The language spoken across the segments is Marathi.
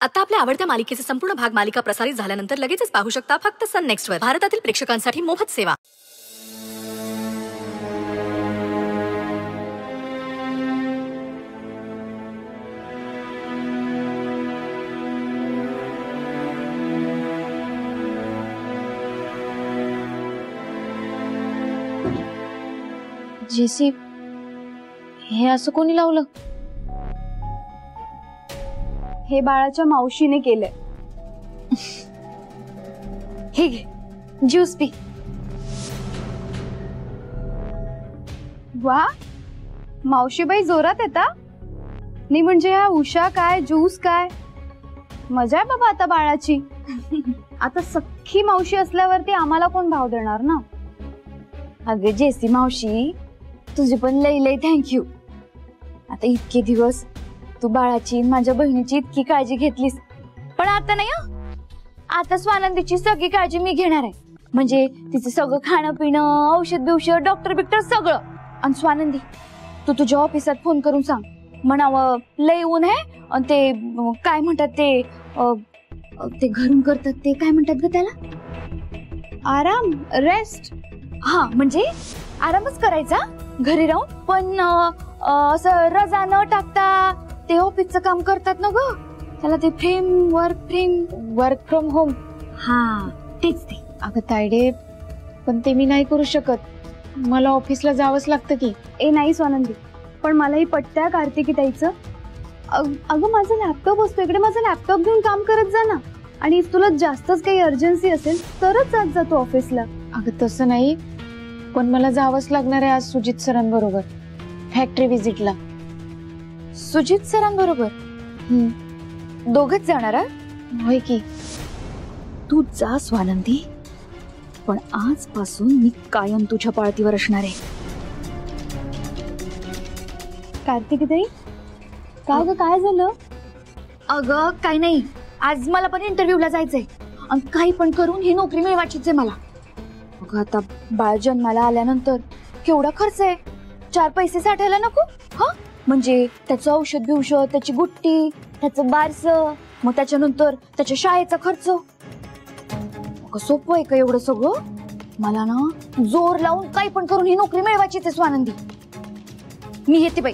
आता आपल्या आवडत्या मालिकेचे संपूर्ण भाग मालिका प्रसारित झाल्यानंतर लगेचच पाहू शकता फक्त सन नेक्स्ट वर. भारतातील प्रेक्षकांसाठी मोफत सेवा. जेसी, हे असं कोणी लावलं? हे बाळाच्या मावशीने केलंय. हे घे, ज्यूस पी. वा, मावशीबाई जोरात येता. नाही म्हणजे ह्या उषा काय, ज्यूस काय, मजा आहे बाबा आता बाळाची. आता सख्खी मावशी असल्यावरती आम्हाला कोण भाव देणार ना. अगं जेसी मावशी, तुझे पण लई लई थँक्यू. आता इतके दिवस तू बाळाची माझ्या बहिणीची इतकी काळजी घेतलीस, पण आता नाही हं. आता स्वानंदीची सगळी काळजी मी घेणार आहे. म्हणजे तिचं सगळं खाणं पिणं, औषध बिवषध, डॉक्टर बिक्टर सगळं. आणि स्वानंदी, तू तुझ्या ऑफिसात फोन करून सांग, म्हणावं लई ऊन आहे आणि ते काय म्हणतात ते घरून करतात ते काय म्हणतात ग त्याला? आराम, रेस्ट. हा, म्हणजे आरामच करायचा घरी राहून, पण असं रजा न टाकता ते ऑफिसचं काम करतात ना ग, त्याला ते वर्क फ्रॉम होम. हा, तेच ते. अगं तायडे, पण ते मी नाही करू शकत. मला ऑफिसला जावंच लागतं की. ए नाही स्वानंदी, पण मलाही पटतंय कार्तिकी ताईचं. अगं माझा लॅपटॉप असतो इकडे, माझा लॅपटॉप घेऊन काम करत जा ना. आणि तुला जास्तच काही अर्जन्सी असेल तरच जात जातो ऑफिसला. अगं तसं नाही, पण मला जावंच लागणार आहे आज सुजित सरांबरोबर फॅक्टरी व्हिजिटला. सुजित सरांबरोबर? दोघच जाणार? होय की. तू जा स्वानंदी, पण आजपासून मी कायम तुझ्या पाळतीवर असणार आहे. कार्तिकी ताई, काय ग, काय झालं? अगं काय नाही, आज मला पण इंटरव्ह्यूला जायचंय आणि काही पण करून ही नोकरी मिळवायचीच आहे मला. अगं आता बाळ जन्माला आल्यानंतर केवढा खर्च आहे, 4 पैसे साठायला नको? हा, म्हणजे त्याचं औषध बिवषध, त्याची गुट्टी, त्याचं बारस, मग त्याच्यानंतर त्याच्या शाळेचा खर्च. अगं सोपं आहे का एवढं सगळं? मला ना जोर लावून काही पण करून ही नोकरी मिळवायचीच आहे स्वानंदी. मी येते बाई.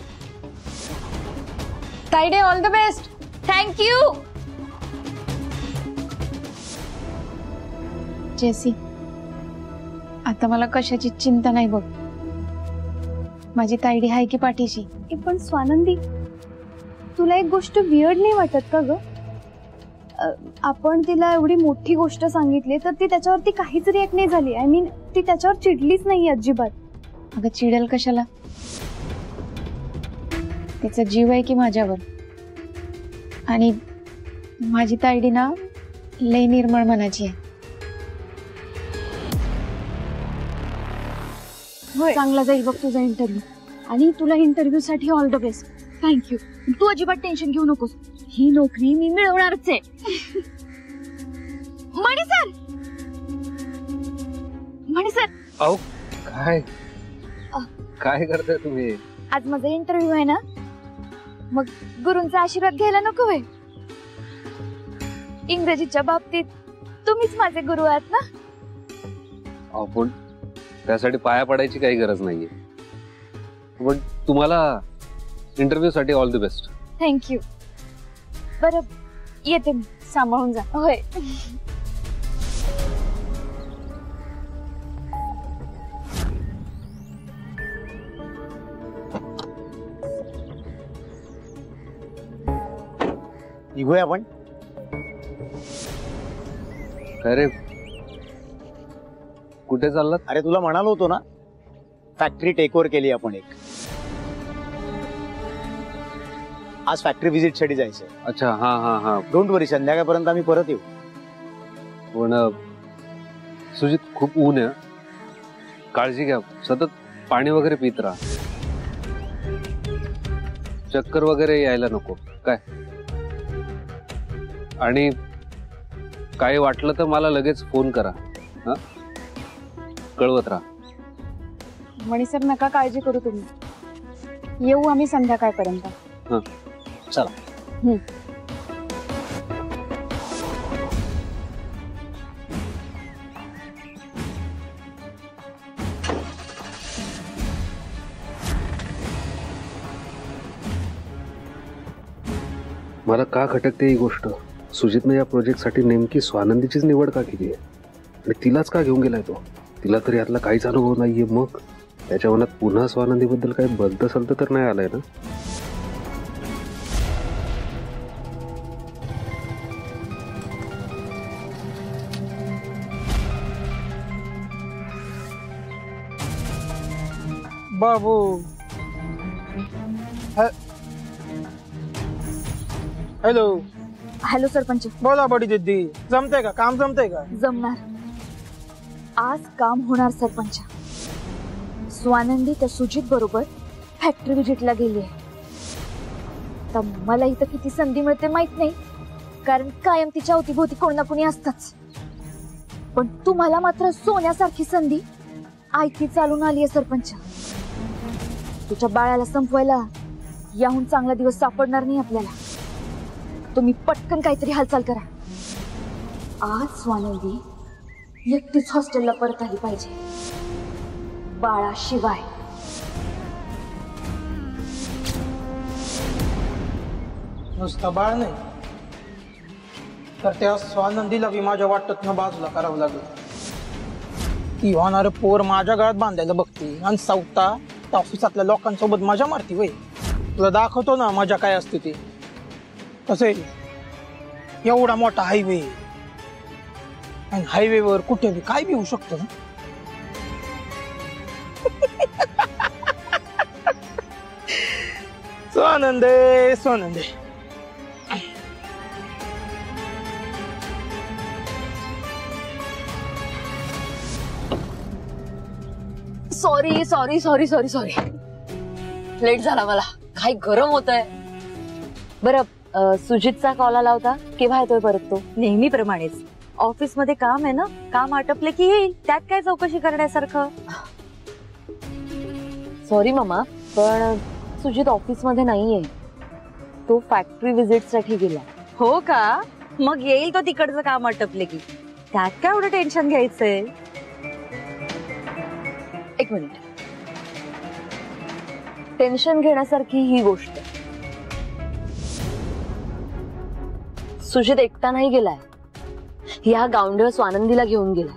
Tayde, all the best. Thank you. जेसी, आता मला कशाची चिंता नाही बघ. माझी तायडी आहे की पाठीशी. पण स्वानंदी, तुला एक गोष्ट वियर्ड नाही वाटत का ग? आपण तिला एवढी मोठी गोष्ट सांगितली तर ती त्याच्यावरती काहीच रिॲक्ट नाही झाली. आय मीन, ती त्याच्यावर चिडलीच नाही अजिबात. अगं चिडेल कशाला, तिचा जीव आहे की माझ्यावर. आणि माझी तायडी ना लई निर्मळ मनाची आहे. चांगला जाईल बघ तुझा इंटरव्ह्यू. आणि तुला इंटरव्ह्यू साठी ऑल द बेस्ट. थँक्यू. तू अजिबात टेन्शन घेऊ नकोस, ही नोकरी मी मिळवणारच आहे. मणी सर, मणी सर. अहो काय काय करताय तुम्ही? आज माझा इंटरव्ह्यू आहे ना, मग गुरूंचा आशीर्वाद घ्यायला नको होय? इंग्रजीच्या बाबतीत तुम्हीच माझे गुरु आहात ना. आपण त्यासाठी पाया पडायची काही गरज नाहीये, पण तुम्हाला इंटरव्ह्यू साठी ऑल द बेस्ट. थँक्यू. बरं येते मी, सांभाळून जा. होय. निघूया आपण. अरे कुठे चाललात? अरे तुला म्हणालो होतो ना, फॅक्टरी टेक ओव्हर केली आपण एक. आज फॅक्टरी व्हिजिट साठी जायचंय. अच्छा, हा हा हा. डोंट वरी, संध्याकाळपर्यंत आम्ही परत येऊ. पण सुजित, खूप ऊन आहे, काळजी घ्या. सतत पाणी वगैरे पित राहा. चक्कर वगैरे यायला नको काय. आणि काही वाटलं तर मला लगेच फोन करा. हा, कळवत राहा. मणी सर, नका काळजी करू तुम्ही. येऊ आम्ही संध्याकाळपर्यंत. चला. मला का खटकते ही गोष्ट? सुजितने या प्रोजेक्टसाठी नेमकी स्वानंदीचीच निवड का केली आहे आणि तिलाच का घेऊन गेलाय तो? तिला तर यातला काहीच अनुभव नाहीये. मग त्याच्या मनात पुन्हा स्वानंदीबद्दल काही बद्ध सल्त तर नाही आलाय ना? बाबू हॅलो. हॅलो सरपंच. बोला बडी दिदी, जमतंय का? काम जमतंय का? जमणार. आज काम होणार सरपंच. स्वानंदी त्या सुजित बरोबर फॅक्टरी व्हिजिटला गेली आहे. तर मला इथं किती संधी मिळते माहित नाही, कारण कायम तिच्या अवतीभोवती कोणी ना कोणी असतच. पण तुम्हाला मात्र सोन्यासारखी संधी आयती चालून आली आहे सरपंच. तुझ्या बाळाला संपवायला याहून चांगला दिवस सापडणार नाही आपल्याला. तुम्ही पटकन काहीतरी हालचाल करा. आज स्वानंदी एकटीच हॉस्टेलला परत आली पाहिजे, बाळाशिवाय. नुसतं बाळ नाही तर त्या स्वानंदीला बी माझ्या वाटत बाजूला करावं लागलं. ती होणार पोर माझ्या गळ्यात बांधायला बघते आणि सावता ऑफिसातल्या लोकांसोबत मजा मारती. वय तुला दाखवतो ना मजा काय असते ते. कसं आहे, एवढा मोठा हायवे आणि हायवेवर कुठे बी काय बी होऊ शकतं ना. स्वानंदे स्वानंदे. Sorry sorry sorry sorry sorry, late झाला मला. काही गरम होत आहे. बरं, सुजितचा कॉल आला होता. केव्हा येतोय परत तो? नेहमीप्रमाणेच. ऑफिस मध्ये काम आहे ना, काम आटपले की येईल. त्यात काय चौकशी करण्यासारखं? सॉरी मामा, पण सुजित ऑफिस मध्ये नाहीये. तो फॅक्टरी व्हिजिट साठी गेला. हो का? मग येईल तो तिकडचं काम आटपले की. त्यात काय एवढं टेन्शन घ्यायचंय? एक मिनिट. टेन्शन घेण्यासारखी ही गोष्ट. सुजित एकटा नाही गेलाय, ह्या गावंढळ स्वानंदीला घेऊन गेलाय.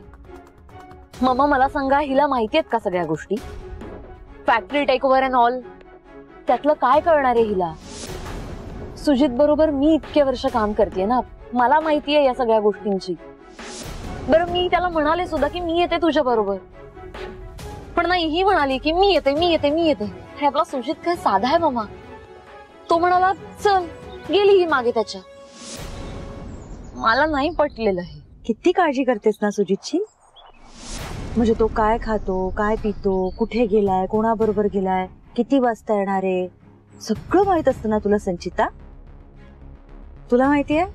मामा मला सांगा, हिला माहिती आहेत का सगळ्या गोष्टी? Factory take over and all, त्यातलं काय कळणार आहे हिला? सुजित बरोबर मी इतके वर्ष काम करते ना, मला माहिती आहे या सगळ्या गोष्टींची. बरं, मी त्याला म्हणाले सुद्धा की मी येते तुझ्या बरोबर, पण नाही, ही म्हणाली की मी येते मी येते मी येते. हे आपला सुजित काय साधा आहे मामा? तो म्हणाला चल, गेली ही मागे त्याच्या. मला नाही पटलेलं हे. किती काळजी करतेस ना सुजितची. म्हणजे तो काय खातो, काय पितो, कुठे गेलाय, कोणाबरोबर गेलाय, किती वाजता येणार आहे, सगळं माहित असतं ना तुला संचिता. तुला माहितीये,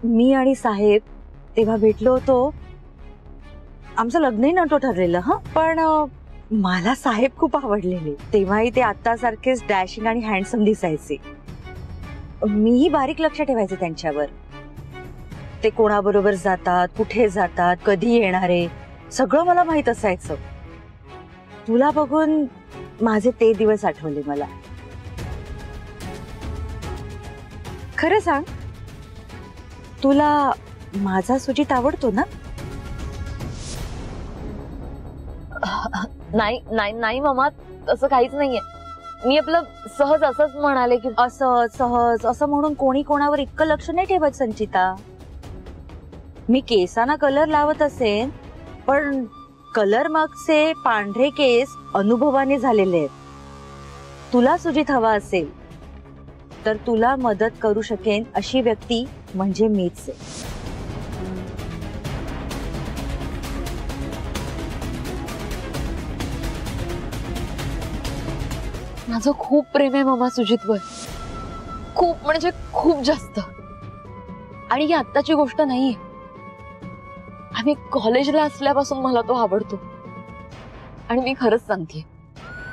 मी आणि साहेब तेव्हा भेटलो होतो. आमचं लग्नही नव्हतं ठरलेलं. पण मला साहेब खूप आवडलेले. तेव्हाही ते आत्तासारखेच डॅशिंग आणि हँडसम दिसायचे. मीही बारीक लक्ष ठेवायचे त्यांच्यावर. ते कोणाबरोबर जातात, कुठे जातात, कधी येणारे, सगळं मला माहित असायचं. तुला बघून माझे ते दिवस आठवले मला. खरं सांग, तुला माझा सुजित आवडतो ना? नाही नाही नाही मामा, तसं काहीच नाहीये. मी आपलं सहज असंच म्हणाले की असं सहज असं म्हणून कोणी कोणावर इतकं लक्ष नाही ठेवत संचिता. मी केसांना कलर लावत असेन, पण कलर मागचे पांढरे केस अनुभवाने झालेले आहेत. तुला सुजित हवा असेल तर तुला मदत करू शकेन अशी व्यक्ती म्हणजे मीच आहे. माझं खूप प्रेम आहे मामा सुजितवर, खूप म्हणजे खूप जास्त. आणि ही आत्ताची गोष्ट नाहीये, आम्ही कॉलेजला असल्यापासून मला तो आवडतो. आणि मी खरंच सांगते,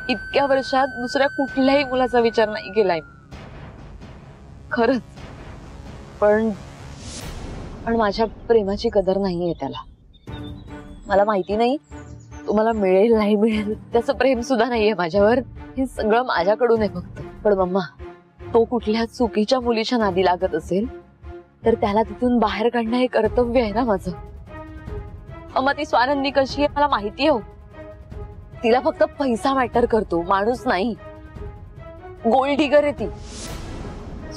इतक्या वर्षात दुसऱ्या कुठल्याही मुलाचा विचार नाही केलाय खरंच. पण माझ्या प्रेमाची कदर नाहीये त्याला. मला माहिती नाही तुम्हाला मिळेल नाही मिळेल, त्याचं प्रेम सुद्धा नाहीये माझ्यावर. हे सगळं माझ्याकडून आहे फक्त. पण मम्मा, तो कुठल्या चुकीच्या मुलीच्या नादी लागत असेल तर त्याला तिथून बाहेर काढणं हे कर्तव्य आहे ना माझं. अम्मा ती स्वानंदी कशी आहे मला माहिती आहे. तिला फक्त पैसा मॅटर करतो, माणूस नाही. गोल्ड डिगर आहे ती.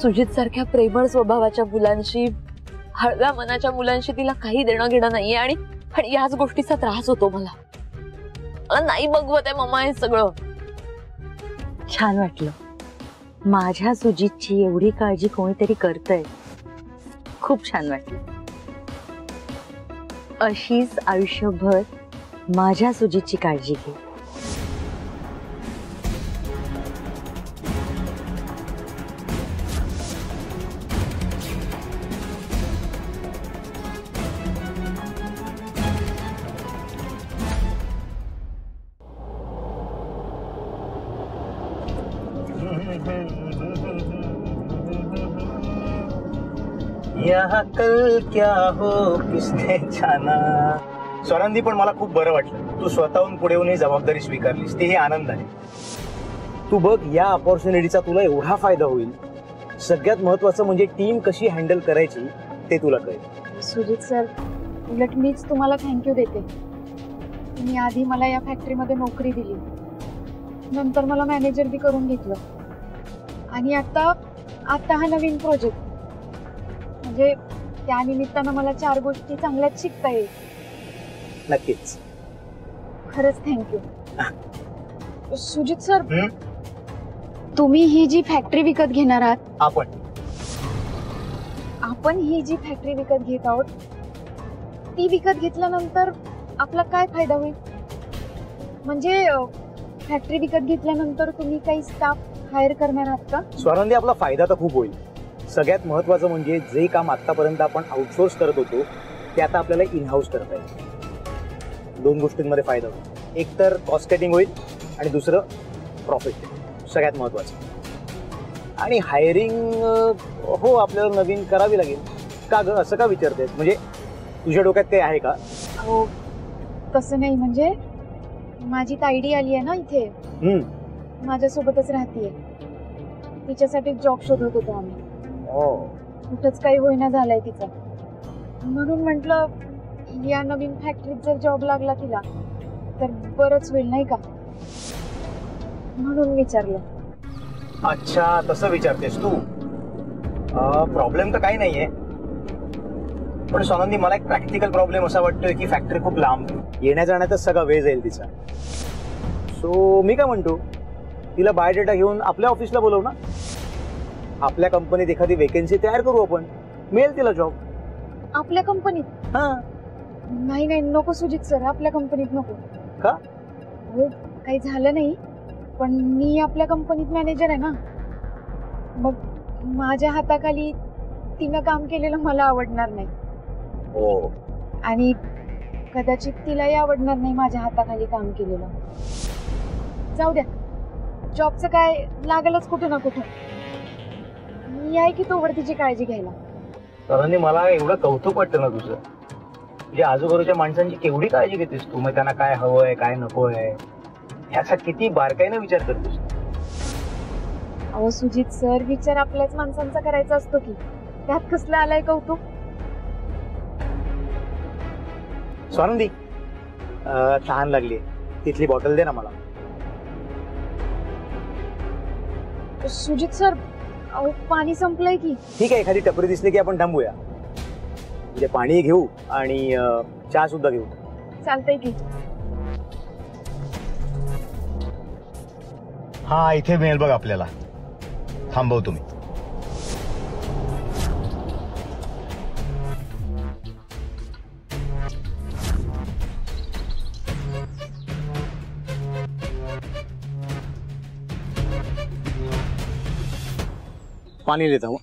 सुजित सारख्या प्रेमळ स्वभावाच्या मुलांशी, हळव्या मनाच्या मुलांशी तिला काही देणं घेणं नाहीये. आणि याच गोष्टीचा त्रास होतो मला. नाही बघवत आहे मम्मा हे सगळं. छान वाटलं. माझ्या सुजितची एवढी काळजी कोणीतरी करतंय, खूप छान वाटलं. अशीच आयुष्यभर माझ्या सुजितची काळजी घे. यहाँ कल क्या हो किसने जाना. स्वानंदी पण मला खूप बरं वाटलं तू स्वतःहून पुढे येऊन ही जबाबदारी स्वीकारलीस, तेही आनंद आहे. तू बघ या अपॉर्च्युनिटीचा तुला एवढा फायदा होईल. सगळ्यात महत्वाचं म्हणजे टीम कशी हँडल करायची ते तुला कळेल. सुजित सर, उलट मीच तुम्हाला थँक्यू देते. तुम्ही आधी मला या फॅक्टरीमध्ये नोकरी दिली, नंतर मला मॅनेजर बी करून घेतलं, आणि आता हा नवीन प्रोजेक्ट. म्हणजे त्या निमित्तानं मला 4 गोष्टी चांगल्याच शिकता येईल. नक्कीच. खरंच थँक्यू. सुजित सर, तुम्ही ही जी फॅक्टरी विकत घेणार आहात, आपण ही जी फॅक्टरी विकत घेत आहोत ती विकत घेतल्यानंतर आपला काय फायदा होईल? म्हणजे फॅक्टरी विकत घेतल्यानंतर तुम्ही काही स्टाफ हायर करणार आहात का? स्वानंदी, आपला फायदा तर खूप होईल. सगळ्यात महत्वाचं म्हणजे जे काम आतापर्यंत आपण आउटसोर्स करत होतो ते आता आपल्याला इन हाऊस करता येईल. 2 गोष्टींमध्ये फायदा होईल. एक तर कॉस्ट कटिंग होईल आणि दुसरं प्रॉफिट. सगळ्यात महत्वाचं. आणि हायरिंग हो आपल्याला नवीन करावी लागेल. का ग असं का विचारतेस? म्हणजे तुझ्या डोक्यात काही आहे का? हो तसं नाही, म्हणजे माझी ताईडी आली आहे ना इथे, माझ्यासोबतच राहतीये. तिच्यासाठी जॉब शोधत होतो आम्ही. कुठंच काही होईना झालंय तिचं. म्हणून म्हटलं या नवीन फॅक्टरीत जर जॉब लागला तिला तर बरंच होईल नाही का, म्हणून विचारलं. अच्छा तसं विचारतेस तू. प्रॉब्लेम तर काही नाहीये, पण स्वानंदी मला एक प्रॅक्टिकल प्रॉब्लेम असा वाटतोय की फॅक्टरी खूप लांब, येण्या जाण्यातच सगळा वेळ जाईल तिचा. सो मी काय म्हणतो, तिला बायोडेटा घेऊन आपल्या ऑफिसला बोलव ना. आपल्या कंपनीत एखादी वेकेन्सी तयार करू आपण, मिळेल तिला जॉब. आपल्या कंपनीत? हा. नाही नको सुजित सर, आपल्या कंपनीत नको. का? हो काही झालं नाही, पण मी आपल्या कंपनीत मॅनेजर आहे ना. मग माझ्या हाताखाली तिनं काम केलेलं मला आवडणार नाही. हो. आणि कदाचित तिलाही आवडणार नाही माझ्या हाताखाली काम केलेलं. जाऊ द्या, जॉबचं काय लागलच कुठं ना कुठं. मी आहे की तोवर तिची काळजी घ्यायला. स्वानंदी, मला एवढं कौतुक वाटतं ना तुझं. म्हणजे आजूबाजूच्या माणसांची केवढी काळजी घेतेस तू. मग त्यांना काय हवंय काय नकोय ह्याचा किती बारकाईने विचार करतोस. अहो सुजित सर, विचार आपल्याच माणसांचा करायचा असतो की, त्यात कसलं आलाय कौतुक. स्वानंदी, तहान लागली, तिथली बॉटल दे ना मला. सुजित सर, अहो पाणी संपलंय की. ठीक आहे, एखादी टपरी दिसली की आपण थांबूया. म्हणजे पाणी घेऊ आणि चहा सुद्धा घेऊ. चालतंय की. हा इथे मिळेल बघ आपल्याला. थांबव तुम्ही. पानी लेता हूँ.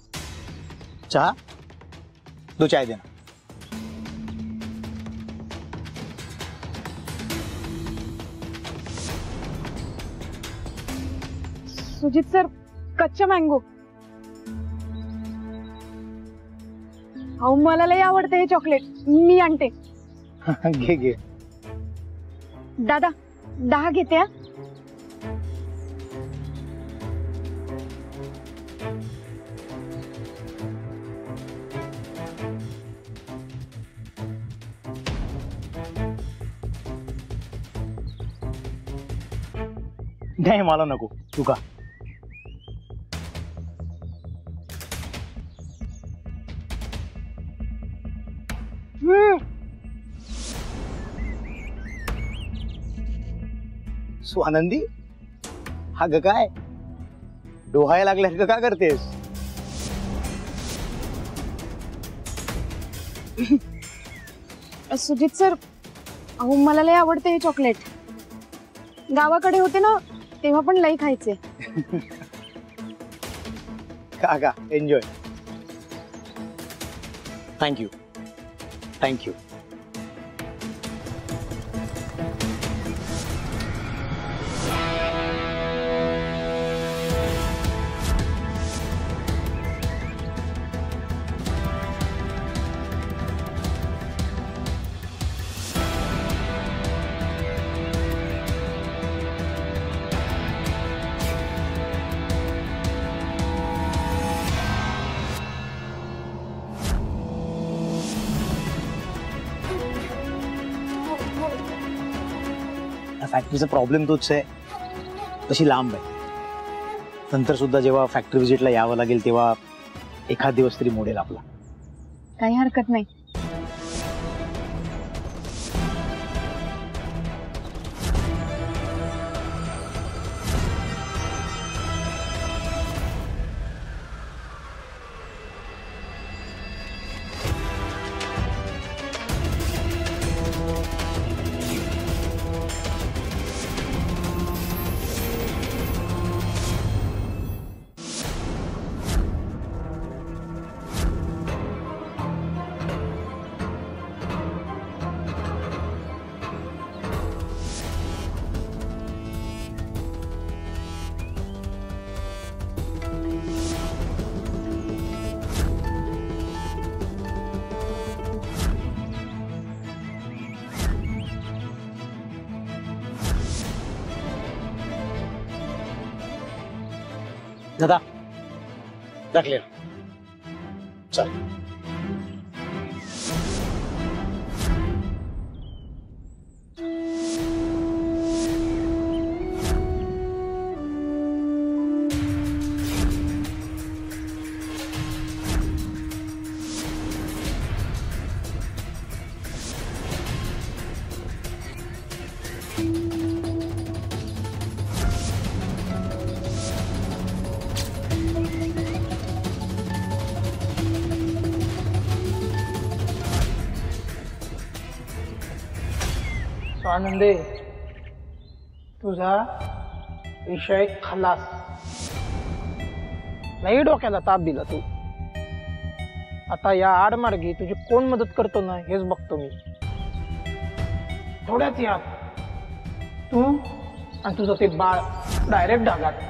चाह 2 चाय देना. सुजित सर, कच्चा मँगो. अहो मला लय आवडते हे चॉकलेट, मी आणते. घे घे. दादा 10 घेते. नाही मला नको, तू का. स्वानंदी, हा ग काय डोहायला लागल्यासारखं का करतेस? सुजित सर, अहो मला लय आवडते हे चॉकलेट. गावाकडे होते ना तेव्हा पण लई खायचे. का एन्जॉय. Thank you thank you. फॅक्टरीचा प्रॉब्लेम तोच आहे, तशी लांब आहे. नंतर सुद्धा जेव्हा फॅक्टरी व्हिजिटला यावं लागेल तेव्हा एखाद दिवस तरी मोडेल आपला. काही हरकत नाही. दादा दाखले चल. स्वानंदे, तुझा विषय खलास. नाही डोक्याला ताप दिला तू. आता या आडमार्गी तुझी कोण मदत करतो ना हेच बघतो मी. थोड्याच या तू आणि तुझं ते बाळ डायरेक्ट ढगात.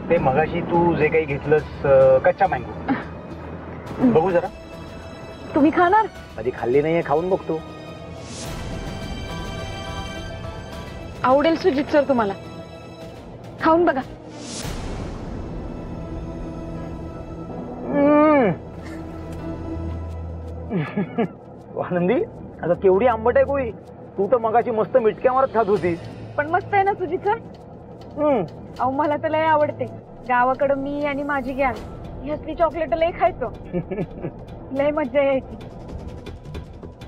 ते मगाशी तू जे काही घेतलंस कच्चा मँगो, बघू जरा. तुम्ही खाणार? आधी खाल्ली नाहीये, खाऊन बघतो. आवडेल सुजित सर तुम्हाला, खाऊन बघा. आनंदी, आता केवढी आंबट आहे कोई. तू तर मगाशी मस्त मिटक्या मारत खात होतीस. पण मस्त आहे ना सुजित सर. अहो मला तर लय आवडते. गावाकडं मी आणि माझी गॅंग ह्यातली चॉकलेट लय खायचो. लय मज्जा यायची.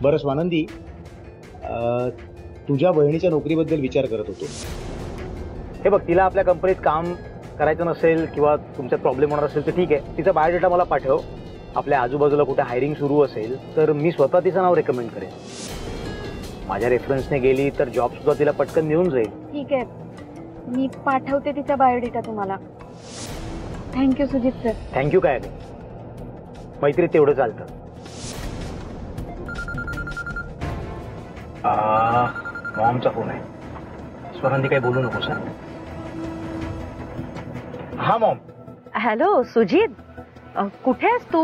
बरं स्वानंदी, तुझ्या बहिणीच्या नोकरीबद्दल विचार करत होतो. हे बघ, तिला आपल्या कंपनीत काम करायचं नसेल किंवा तुमच्यात प्रॉब्लेम होणार असेल तर ठीक आहे, तिचा बायोडेटा मला पाठव. आपल्या आजूबाजूला कुठे हायरिंग सुरू असेल तर मी स्वतः तिचं नाव रेकमेंड करेन. माझ्या रेफरन्सने गेली तर जॉब सुद्धा तिला पटकन मिळून जाईल. ठीक आहे, मी पाठवते तिचा बायोडेटा तुम्हाला. Thank you Sujit sir. थँक्यू काय नाही, मैत्री तेवढं चालतं. मॉमचा फोन आहे. स्वरांनी काही बोलू नको सर. हा मॉम. हॅलो सुजित, कुठे आहेस तू?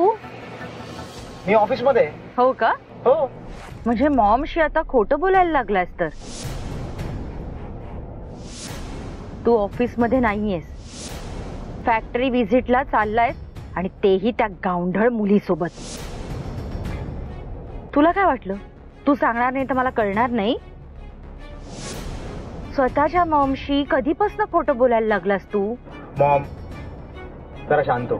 मी ऑफिसमध्ये. हो का? हो. म्हणजे मॉमशी आता खोटं बोलायला लागलास तर? तू ऑफिस मध्ये नाहीयेस. फॅक्टरी व्हिजिटला चाललाय आणि तेही त्या गावंढळ मुलीसोबत. तुला काय वाटलं तू सांगणार नाही तर मला कळणार नाही? स्वतःच्या मॉमशी कधीपासून खोटं बोलायला लागलास तू? मॉम जरा शांत हो.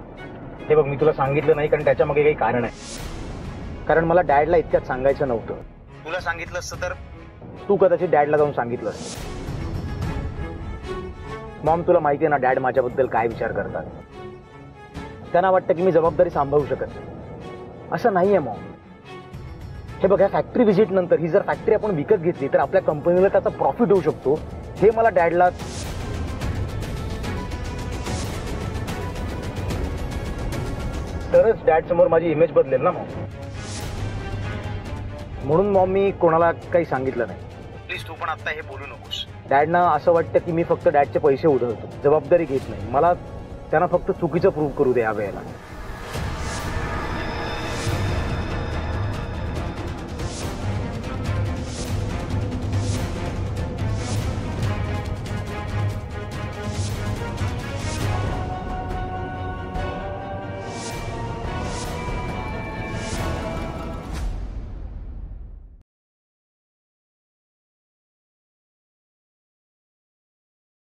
हे बघ, मी तुला सांगितलं नाही कारण त्याच्या मागे काही कारण आहे. कारण मला डॅडला इतक्यात सांगायचं नव्हतं. तुला सांगितलं असतं तर तू कदाचित डॅडला जाऊन सांगितलं असतं. मॉम तुला माहिती आहे ना डॅड माझ्याबद्दल काय विचार करतात. त्यांना वाटतं की मी जबाबदारी सांभाळू शकत नाही. असं नाहीये मॉम. हे बघा, फॅक्टरी व्हिजिट नंतर ही जर फॅक्टरी आपण विकत घेतली तर आपल्या कंपनीला त्याचा प्रॉफिट होऊ शकतो. हे मला डॅडला तरच डॅड समोर माझी इमेज बदलेल ना मॉम. म्हणून मॉम मी कोणाला काही सांगितलं नाही. प्लीज तू पण आता हे बोलू नकोस. डॅडना असं वाटतं की मी फक्त डॅडचे पैसे उधळतो, जबाबदारी घेत नाही. मला त्यांना फक्त चुकीचं प्रूव्ह करू दे या वेळेला.